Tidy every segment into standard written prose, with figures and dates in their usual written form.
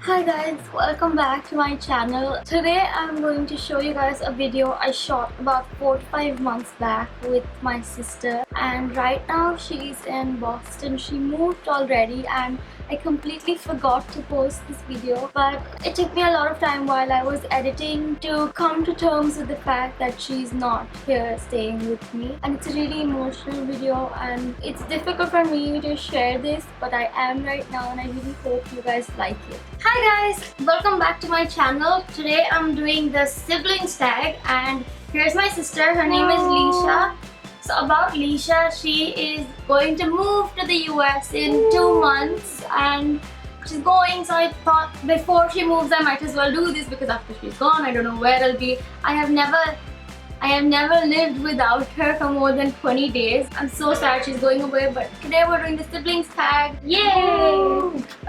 Hi guys, welcome back to my channel. Today I'm going to show you guys a video I shot about 4 to 5 months back with my sister, and right now she's in Boston. She moved already and I completely forgot to post this video, but it took me a lot of time while I was editing to come to terms with the fact that she's not here staying with me, and it's a really emotional video and it's difficult for me to share this, but I am right now and I really hope you guys like it. Hi guys, welcome back to my channel. Today I'm doing the siblings tag and here's my sister. Her name is Leisha. So about Leisha, she is going to move to the US in 2 months and she's going, so I thought before she moves I might as well do this because after she's gone I don't know where I'll be. I have never lived without her for more than 20 days. I'm so sad she's going away, but today we're doing the siblings tag. Yay!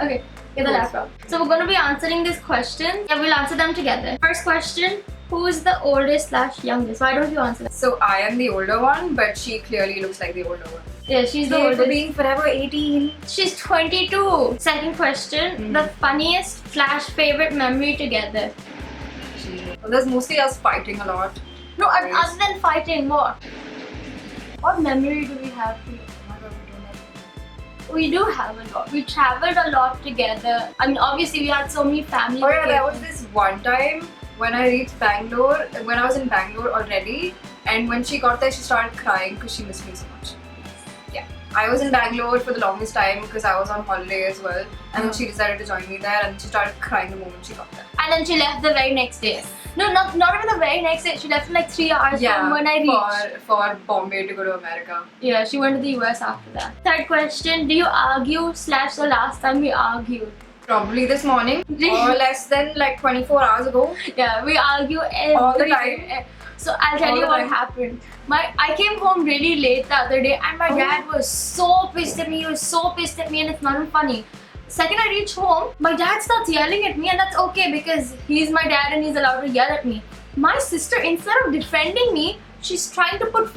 Okay, get the laptop. So we're going to be answering this question. Yeah, we'll answer them together. First question. Who is the oldest / youngest? Why don't you answer that? So I am the older one, but she clearly looks like the older one. Yeah, she's the For oldest. being forever 18. She's 22. Second question. The funniest / favorite memory together. Well, there's mostly us fighting a lot. No, other than fighting, what memory do we have together? Oh my god, we don't have. We do have a lot. We traveled a lot together. I mean, obviously we had so many family Oh yeah, there vacations. was this one time when I reached Bangalore, when I was in Bangalore already, and when she got there she started crying because she missed me so much. Yeah. I was in Bangalore for the longest time because I was on holiday as well, and then she decided to join me there and she started crying the moment she got there. And then she left the very next day. No, not even the very next day. She left in like 3 hours from when I reached. For Bombay to go to America. Yeah, she went to the US after that. Third question. Do you argue / the last time we argued? Probably this morning or less than like 24 hours ago. Yeah, we argue every All the day. time. So I'll tell All you the what time. happened. I came home really late the other day and my dad was so pissed at me. He was so pissed at me and it's not even funny. Second I reach home, my dad starts yelling at me, and that's okay because he's my dad and he's allowed to yell at me. My sister, instead of defending me, she's trying to put,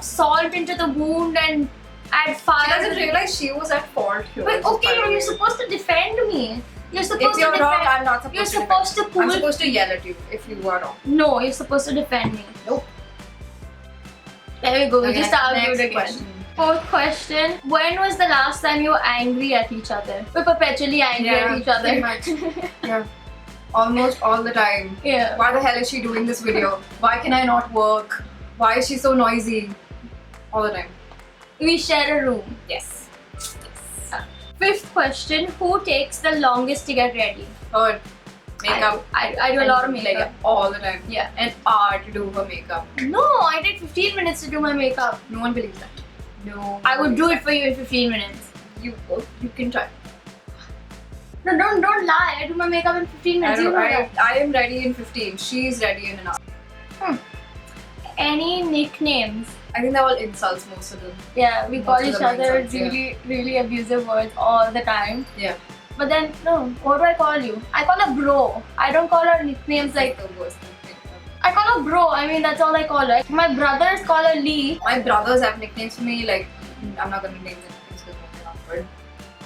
salt into the wound and add fire. She doesn't realize she was at fault here. But okay, you're supposed to defend me. You're supposed If you're to wrong, defend. I'm not supposed You're to supposed defend. to pull. I'm supposed to yell at you if you are wrong. No, you're supposed to defend me. Nope. There we go. We Okay, just argued next again. question. Fourth question. When was the last time you were angry at each other? We're perpetually angry at each other. pretty much. Yeah. Almost all the time. Yeah. Why the hell is she doing this video? Why can I not work? Why is she so noisy? All the time. We share a room. Yes. Fifth question. Who takes the longest to get ready? Third. Makeup. I do a lot of makeup. Like all the time. Yeah. An hour to do her makeup. No, I take 15 minutes to do my makeup. No one believes that. No. I would do it for you in 15 minutes. You can try. No, don't lie. I do my makeup in 15 minutes. You know that. I am ready in 15. She's ready in an hour. Any nicknames? I think they're all insults, most of them. Yeah, we Most call of each them are other insults, really abusive words all the time. Yeah. But then, no, what do I call you? I call her bro. I don't call her nicknames like... the worst thing. I call her bro. I mean, that's all I call her. My brothers call her Lee. My brothers have nicknames for me, like, I'm not gonna name the nicknames because they're not good.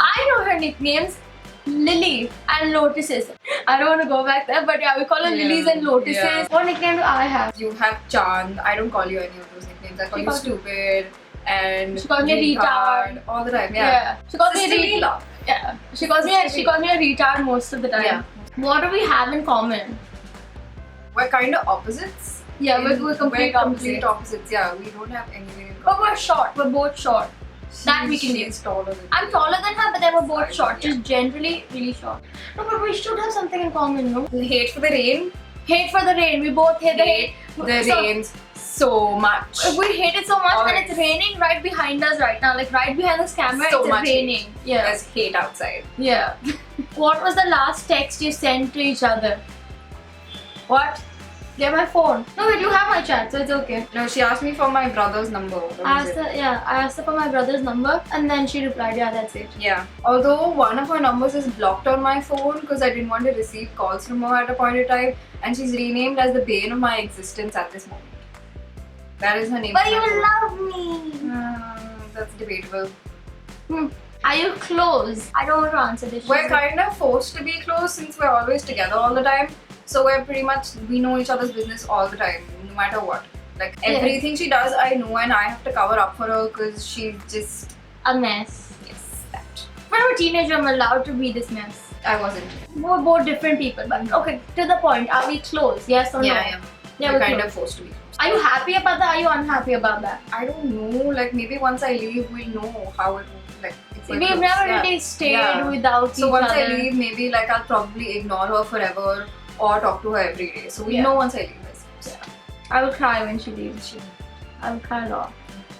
I know her nicknames. Lily and Lotuses. I don't want to go back there, but yeah, we call her Yeah, Lilies and Lotuses. yeah. What nickname do I have? You have Chand. I don't call you any of those nicknames. I call She you calls- stupid and She calls me retard. all the time. Yeah. She calls me a Sisterly retard. love. Yeah. She calls me a retard most of the time. Yeah. What do we have in common? We're kind of opposites. Yeah, we're complete opposites. opposites. Yeah, we don't have anything in But common. we're short. We're both short. That we can do. She's taller than I'm me. taller than her, but then we're both Fine, short. yeah. Just generally really short. No, but we should have something in common, no? Hate for the rain. Hate for the rain. We both hate the Hate rain. the rains so much. We hate it so much when Always. it's raining right behind us right now. Like right behind this camera, So it's much raining. Yeah. There's hate outside. Yeah. What was the last text you sent to each other? What? Get my phone. No, wait, you have my chat, so it's okay. No, she asked me for my brother's number. That I was asked it. her, yeah, I asked her for my brother's number, and then she replied, yeah, that's it. Yeah. Although one of her numbers is blocked on my phone because I didn't want to receive calls from her at a point in time, and she's renamed as the bane of my existence at this moment. That is her name. But on my you phone. love me. That's debatable. Are you close? I don't want to answer this. We're kind of forced to be close since we're always together all the time. So we're pretty much, we know each other's business all the time, no matter what. Like everything she does, I know, and I have to cover up for her because she's just a mess. yes, that. When I'm a teenager, I'm allowed to be this mess. I wasn't. We're both different people, but okay, to the point. Are we close? Yes or no? Yeah, I am. Yeah, we're we're kind close. of forced to be close. Are you happy about that? Are you unhappy about that? I don't know. Like maybe once I leave, we'll know how it like. If we're We've close. never Yeah. really stayed Yeah. without So each once other. I leave, maybe like I'll probably ignore her forever or talk to her every day. So we Yeah. know once I leave. I will cry when she leaves. I will cry a lot.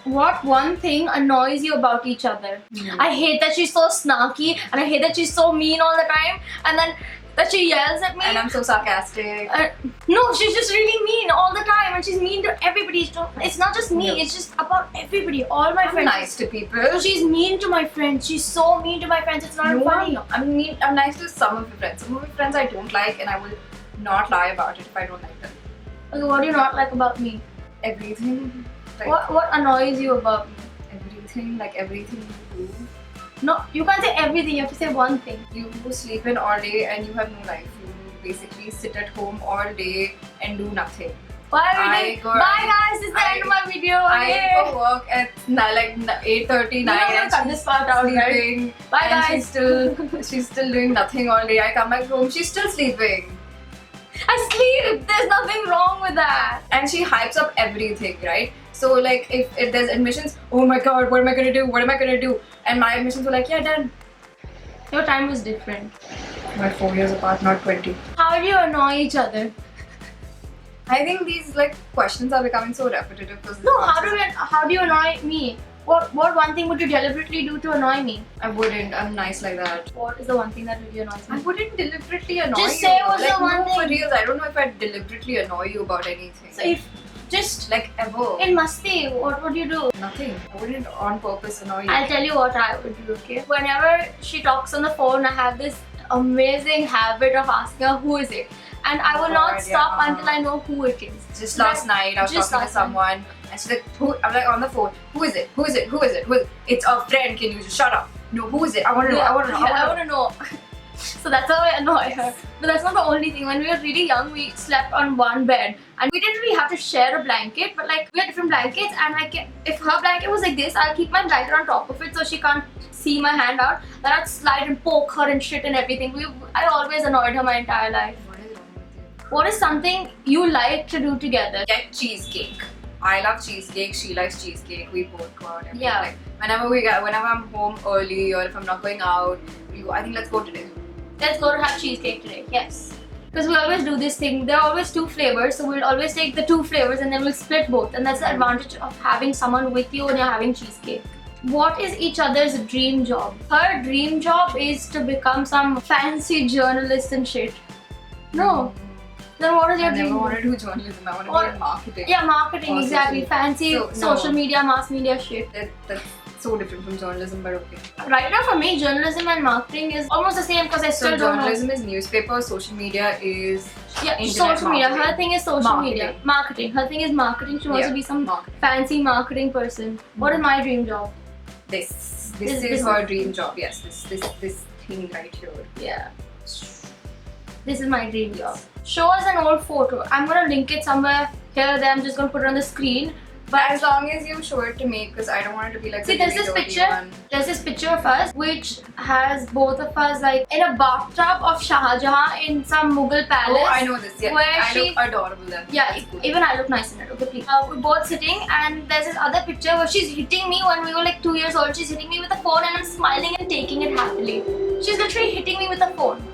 What one thing annoys you about each other? I hate that she's so snarky, and I hate that she's so mean all the time, and then that she yells at me. And I'm so sarcastic. No, she's just really mean all the time, and she's mean to everybody. It's not just me; No. it's just about everybody. All my I'm friends. nice to people. She's mean to my friends. She's so mean to my friends. It's not No, funny. I'm mean. I'm nice to some of my friends. Some of my friends I don't like, and I will not lie about it if I don't like them. Okay, what do you not like about me? Everything. Like, What annoys you about me? everything, like everything you do. No, you can't say everything. You have to say one thing. You sleep in all day and you have no life. You basically sit at home all day and do nothing. Bye, I got- bye guys. This is the end of my video. I Okay. go work at like 8:30, You're not 9 gonna and cut she's this part out, right? sleeping. Bye, and guys. she's still doing nothing all day. I come back home, she's still sleeping. I sleep. There's nothing wrong with that. And she hypes up everything, right? So like if there's admissions, oh my god, what am I gonna do? What am I gonna do? And my admissions were like, yeah, done. Your time was different. We're 4 years apart, not 20. How do you annoy each other? I think these like questions are becoming so repetitive because No, how do you annoy me? What one thing would you deliberately do to annoy me? I wouldn't. I'm nice like that. What is the one thing that really annoys I me? wouldn't deliberately annoy Just you. say what's like, the one no, thing. for reals, I don't know if I'd deliberately annoy you about anything. So if just like ever. in Masti, what would you do? Nothing. I wouldn't on purpose annoy you. I'll tell you what I would do, okay? Whenever she talks on the phone, I have this amazing habit of asking her who is it. And I will not God, stop yeah. until I know who it is. Just last night, I was Just talking to last night. someone, and she's like, "Who?" I'm like on the phone. Who is it? Who is it? Who is it? Who is it? It's a friend. Can you just shut up? No, who is it? I want to know. I want to know. I want to know. So that's how I annoy her. But that's not the only thing. When we were really young, we slept on one bed, and we didn't really have to share a blanket. But like we had different blankets, and if her blanket was like this, I'll keep my blanket on top of it so she can't see my hand out. Then I'd slide and poke her and shit and everything. I always annoyed her my entire life. What is wrong with you? What is something you like to do together? Get cheesecake. I love cheesecake. She likes cheesecake. We both go out. And Yeah. Like whenever I'm home early or if I'm not going out, we go. I think let's go today. Let's go to have cheesecake today. Yes. Because we always do this thing. There are always two flavors, so we'll always take the two flavors and then we'll split both. And that's the advantage of having someone with you when you're having cheesecake. What is each other's dream job? Her dream job is to become some fancy journalist and shit. No. Then what is your I dream never job? want to do journalism. I want to Or- be in marketing. Yeah, marketing, Or exactly. social- Fancy So, no. social media, mass media shit. That's so different from journalism, but okay. Right now for me, journalism and marketing is almost the same because I So still don't know. journalism is newspaper, social media is Yeah, internet social media. Her marketing. thing is social media. Marketing. Marketing. Her thing is marketing. She wants Yeah, to be some marketing. fancy marketing person. What is my dream job? This This is her dream job. Yes, this thing right here. Yeah. This is my dream job. Show us an old photo. I'm gonna link it somewhere here. There, I'm just gonna put it on the screen. But as long as you show it to me, because I don't want it to be like See, the there's really this dirty picture. one. There's this picture of us which has both of us like in a bathtub of Shah Jahan in some Mughal palace. Oh, I know this. Yeah, Where I she- look adorable then. Yeah, That's good. even I look nice in it. Okay, please. We're both sitting, and there's this other picture where she's hitting me when we were like 2 years old. She's hitting me with a phone, and I'm smiling and taking it happily. She's literally hitting me with a phone.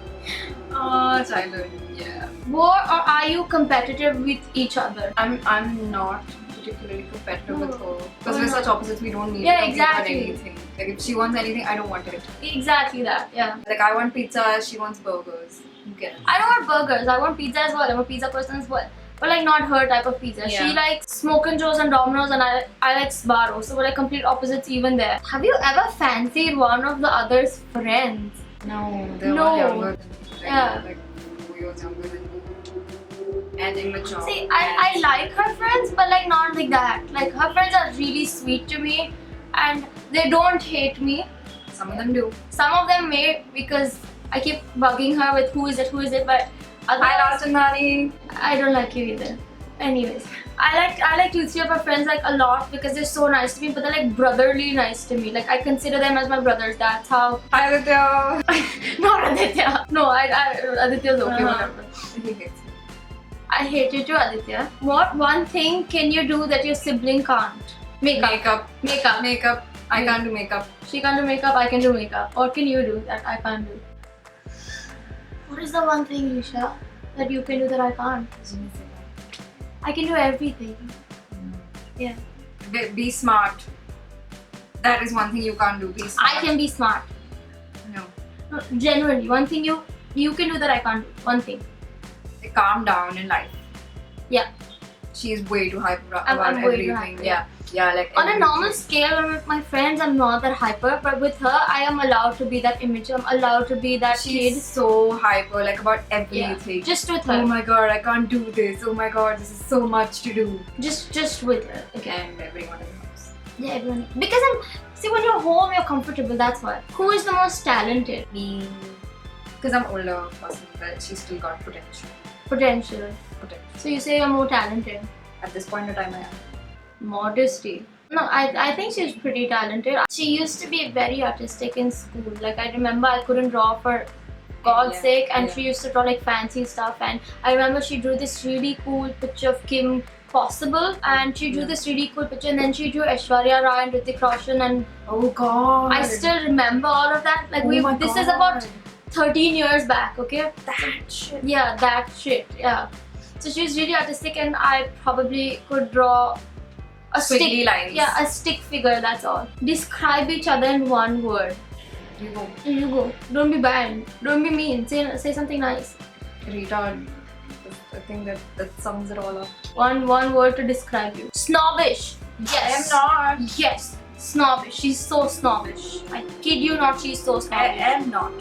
Childhood. Yeah. Or are you competitive with each other? I'm not particularly competitive with her because Why we're not? such opposites. We don't need Yeah, to compete on exactly. anything. Like if she wants anything, I don't want it. Exactly that. Yeah. Like I want pizza, she wants burgers. Who cares? I don't want burgers. I want pizza as well. I'm a pizza person as well. But like not her type of pizza. Yeah. She likes Smoke and Joe's and Domino's, and I like Sbarro. So we're like complete opposites even there. Have you ever fancied one of the other's friends? No, they're No. all younger than me. Yeah. Like 4 years younger than me. And immature. See, I like her friends, but like not like that. Like her friends are really sweet to me, and they don't hate me. Some of them do. Some of them may, because I keep bugging her with who is it, but Hi, otherwise, Rastandani. I don't like you either. Anyways, I like 2-3 of my friends like a lot because they're so nice to me, but they're like brotherly nice to me. Like I consider them as my brothers. That's how. Hi, Aditya. Not Aditya. No, Aditya's okay. Uh-huh. Whatever. He hates me. I hate you too, Aditya. What one thing can you do that your sibling can't? Makeup. Makeup. I can't do makeup. She can't do makeup. I can do makeup. What can you do that I can't do? What is the one thing, Isha, that you can do that I can't? I can do everything. Yeah. Be smart. That is one thing you can't do. Be smart. I can be smart. No. No, genuinely, one thing you can do that I can't do. One thing. Calm down in life. Yeah. She's way too hyper about I'm way too everything. hyper, Yeah, like On a everything. normal scale, with my friends, I'm not that hyper, but with her, I am allowed to be that image. I'm allowed to be that She's kid. so hyper, like about everything. Just with her. Oh my god, I can't do this. Oh my god, this is so much to do. Just with her. Okay. And everyone in the house. Yeah, everyone. Because see, when you're home, you're comfortable. That's why. Who is the most talented? Me. Because I'm older person, but she's still got potential. Potential. So you say you're more talented. At this point in time, I am. Modesty. No, I think she's pretty talented. She used to be very artistic in school. Like I remember I couldn't draw for God's Yeah, sake, and yeah. she used to draw like fancy stuff. And I remember she drew this really cool picture of Kim Possible, and she drew this really cool picture, and then she drew Aishwarya Rai and Hrithik Roshan, and Oh god. I still remember all of that. Like Oh my this is God. about 13 years back, okay? that shit. Yeah, that shit, yeah. So she was really artistic, and I probably could draw a Squiggly stick. lines. Yeah, a stick figure, that's all. Describe each other in one word. You go. You go. Don't be bad. Don't be mean. Say something nice. Retard. I think that sums it all up. One word to describe you. Snobbish. Yes. I am not. Yes. Snobbish. She's so snobbish. I kid you not, she's so I snobbish. am not.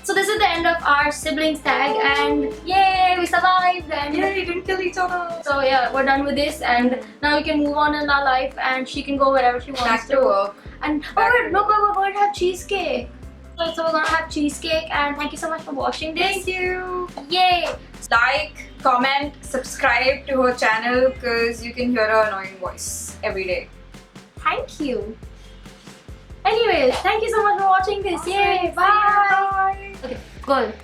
So this is the end of our siblings tag, and yay, we survived, and Yeah, you didn't kill each other. so yeah, we're done with this, and now we can move on in our life, and she can go wherever she wants Back to work. And Back oh, to no, we're going to have cheesecake. So we're gonna have cheesecake, and thank you so much for watching this. Thank you. Yay! Like, comment, subscribe to her channel because you can hear her annoying voice every day. Thank you. Anyways, thank you so much for watching this. Yay! Bye. Bye. Okay, go.